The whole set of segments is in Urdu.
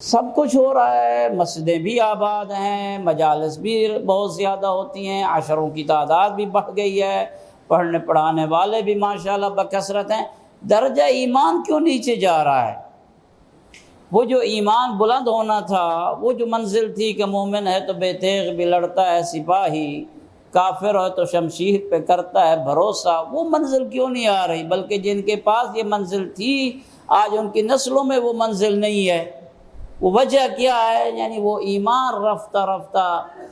سب کچھ ہو رہا ہے، مسجدیں بھی آباد ہیں، مجالس بھی بہت زیادہ ہوتی ہیں، عشروں کی تعداد بھی بڑھ گئی ہے، پڑھنے پڑھانے والے بھی ماشاءاللہ بکثرت ہیں، درجہ ایمان کیوں نیچے جا رہا ہے؟ وہ جو ایمان بلند ہونا تھا، وہ جو منزل تھی کہ مومن ہے تو بے تیغ بھی لڑتا ہے سپاہی، کافر ہے تو شمشیر پہ کرتا ہے بھروسہ، وہ منزل کیوں نہیں آ رہی؟ بلکہ جن کے پاس یہ منزل تھی آج ان کی نسلوں میں وہ منزل نہیں ہے۔ وہ وجہ کیا ہے؟ یعنی وہ ایمان رفتہ رفتہ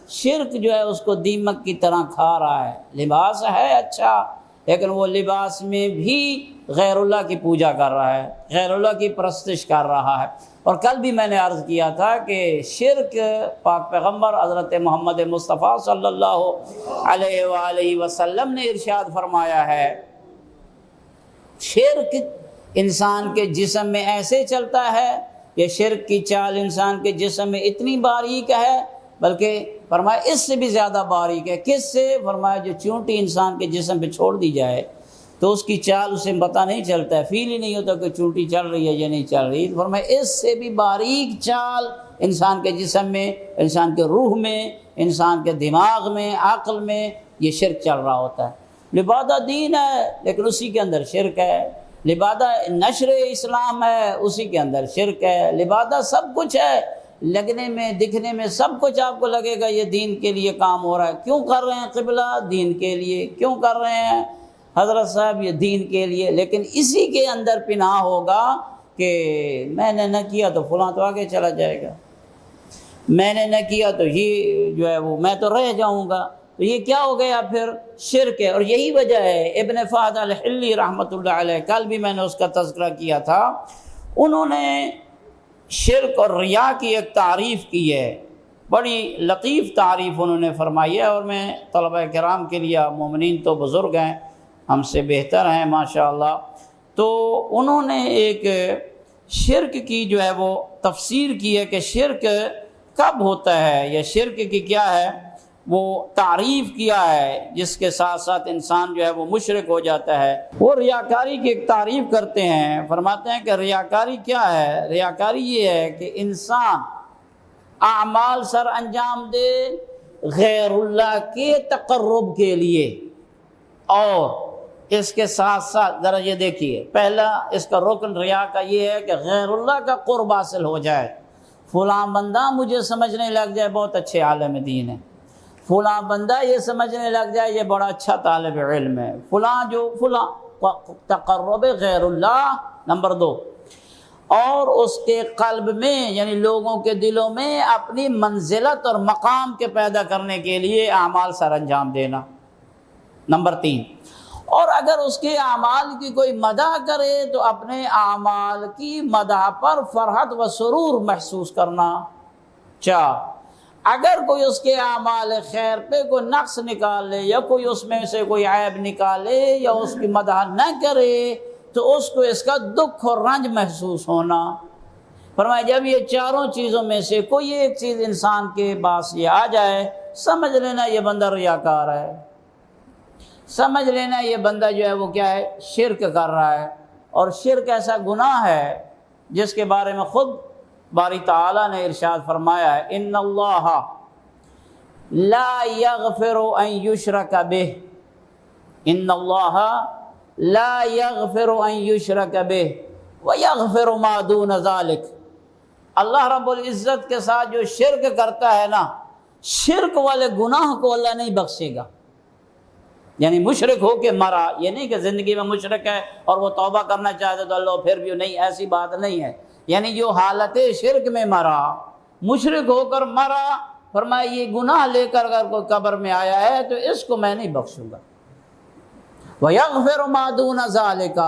شرک جو ہے اس کو دیمک کی طرح کھا رہا ہے۔ لباس ہے اچھا، لیکن وہ لباس میں بھی غیر اللہ کی پوجا کر رہا ہے، غیر اللہ کی پرستش کر رہا ہے۔ اور کل بھی میں نے عرض کیا تھا کہ شرک پاک پیغمبر حضرت محمد مصطفیٰ صلی اللہ علیہ وآلہ وسلم نے ارشاد فرمایا ہے، شرک انسان کے جسم میں ایسے چلتا ہے، یہ شرک کی چال انسان کے جسم میں اتنی باریک ہے، بلکہ فرمایا اس سے بھی زیادہ باریک ہے۔ کس سے؟ فرمایا جو چونٹی انسان کے جسم پہ چھوڑ دی جائے تو اس کی چال اسے پتہ نہیں چلتا ہے، فیل ہی نہیں ہوتا کہ چونٹی چل رہی ہے یا نہیں چل رہی۔ فرمایا اس سے بھی باریک چال انسان کے جسم میں، انسان کے روح میں، انسان کے دماغ میں، عقل میں یہ شرک چل رہا ہوتا ہے۔ لبادہ دین ہے لیکن اسی کے اندر شرک ہے، لبادہ نشر اسلام ہے اسی کے اندر شرک ہے، لبادہ سب کچھ ہے، لگنے میں دکھنے میں سب کچھ آپ کو لگے گا یہ دین کے لیے کام ہو رہا ہے۔ کیوں کر رہے ہیں قبلہ؟ دین کے لیے۔ کیوں کر رہے ہیں حضرت صاحب؟ یہ دین کے لیے۔ لیکن اسی کے اندر پنہاں ہوگا کہ میں نے نہ کیا تو فلاں تو آگے چلا جائے گا، میں نے نہ کیا تو یہ جو ہے وہ میں تو رہ جاؤں گا، تو یہ کیا ہو گیا؟ پھر شرک ہے۔ اور یہی وجہ ہے ابن فہد الحلی رحمۃ اللہ علیہ، کل بھی میں نے اس کا تذکرہ کیا تھا، انہوں نے شرک اور ریا کی ایک تعریف کی ہے، بڑی لطیف تعریف انہوں نے فرمائی ہے، اور میں طلبہ کرام کے لیے، مومنین تو بزرگ ہیں ہم سے بہتر ہیں ماشاءاللہ، تو انہوں نے ایک شرک کی جو ہے وہ تفسیر کی ہے کہ شرک کب ہوتا ہے یا شرک کی کیا ہے وہ تعریف کیا ہے، جس کے ساتھ ساتھ انسان جو ہے وہ مشرک ہو جاتا ہے۔ وہ ریاکاری کی ایک تعریف کرتے ہیں، فرماتے ہیں کہ ریاکاری کیا ہے؟ ریاکاری یہ ہے کہ انسان اعمال سر انجام دے غیر اللہ کے تقرب کے لیے، اور اس کے ساتھ ساتھ ذرا یہ دیکھیے، پہلا اس کا رکن ریا کا یہ ہے کہ غیر اللہ کا قرب حاصل ہو جائے، فلاں بندہ مجھے سمجھنے لگ جائے بہت اچھے عالم دین ہے، فلاں بندہ یہ سمجھنے لگ جائے یہ بڑا اچھا طالب علم ہے، فلاں تقرب غیر اللہ نمبر 2، اور اس کے قلب میں یعنی لوگوں کے دلوں میں اپنی منزلت اور مقام کے پیدا کرنے کے لیے اعمال سر انجام دینا نمبر 3، اور اگر اس کے اعمال کی کوئی مدح کرے تو اپنے اعمال کی مدح پر فرحت و سرور محسوس کرنا 4، اگر کوئی اس کے اعمال خیر پہ کوئی نقص نکال لے یا کوئی اس میں سے کوئی عیب نکالے یا اس کی مدح نہ کرے تو اس کو اس کا دکھ اور رنج محسوس ہونا۔ فرمایا جب یہ چاروں چیزوں میں سے کوئی ایک چیز انسان کے پاس یہ آ جائے، سمجھ لینا یہ بندہ ریاکار ہے، سمجھ لینا یہ بندہ جو ہے وہ کیا ہے؟ شرک کر رہا ہے۔ اور شرک ایسا گناہ ہے جس کے بارے میں خود باری تعالیٰ نے ارشاد فرمایا ہے، ان اللہ لا یغفر ان یشرک بہ، ان اللہ لا یغفر ان یشرک بہ ویغفر ما دون ذلک، اللہ رب العزت کے ساتھ جو شرک کرتا ہے نا، شرک والے گناہ کو اللہ نہیں بخشے گا۔ یعنی مشرک ہو کے مرا، یہ نہیں کہ زندگی میں مشرک ہے اور وہ توبہ کرنا چاہتے تو اللہ پھر بھی نہیں، ایسی بات نہیں ہے۔ یعنی جو حالت شرک میں مرا، مشرک ہو کر مرا، فرمایا یہ گناہ لے کر اگر کوئی قبر میں آیا ہے تو اس کو میں نہیں بخشوں گا۔ وَيَغْفِرُ مَا دُونَ ذَلِكَ،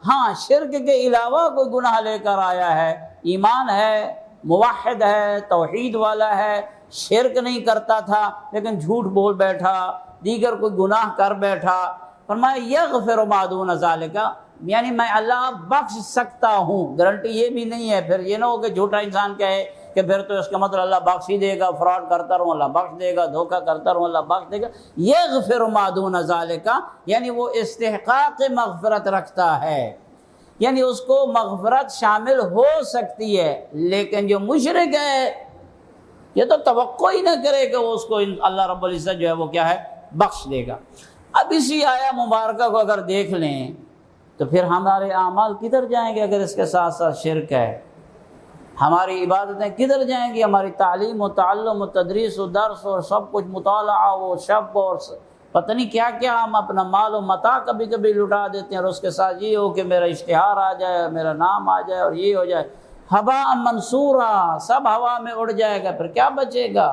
ہاں شرک کے علاوہ کوئی گناہ لے کر آیا ہے، ایمان ہے، موحد ہے، توحید والا ہے، شرک نہیں کرتا تھا لیکن جھوٹ بول بیٹھا، دیگر کوئی گناہ کر بیٹھا، فرمایا یغفر ما دون ذالک، یعنی میں اللہ بخش سکتا ہوں، گارنٹی یہ بھی نہیں ہے، پھر یہ نہ ہو کہ جھوٹا انسان کہے کہ پھر تو اس کا مطلب اللہ بخش ہی دے گا، فراڈ کرتا رہوں اللہ بخش دے گا، دھوکہ کرتا رہوں اللہ بخش دے گا۔ یغفر ما دون ذالک یعنی وہ استحقاق مغفرت رکھتا ہے، یعنی اس کو مغفرت شامل ہو سکتی ہے، لیکن جو مشرک ہے یہ تو توقع ہی نہ کرے کہ وہ اس کو اللہ رب العزت جو ہے وہ کیا ہے بخش دے گا۔ اب اسی آیہ مبارکہ کو اگر دیکھ لیں تو پھر ہمارے اعمال کدھر جائیں گے اگر اس کے ساتھ ساتھ شرک ہے؟ ہماری عبادتیں کدھر جائیں گی؟ ہماری تعلیم و تعلم و تدریس و درس اور سب کچھ مطالعہ و شب اور پتہ نہیں کیا کیا، ہم اپنا مال و متاع کبھی کبھی لٹا دیتے ہیں اور اس کے ساتھ یہ ہو کہ میرا اشتہار آ جائے، میرا نام آ جائے اور یہ ہو جائے، ہوا منصورہ، سب ہوا میں اڑ جائے گا، پھر کیا بچے گا؟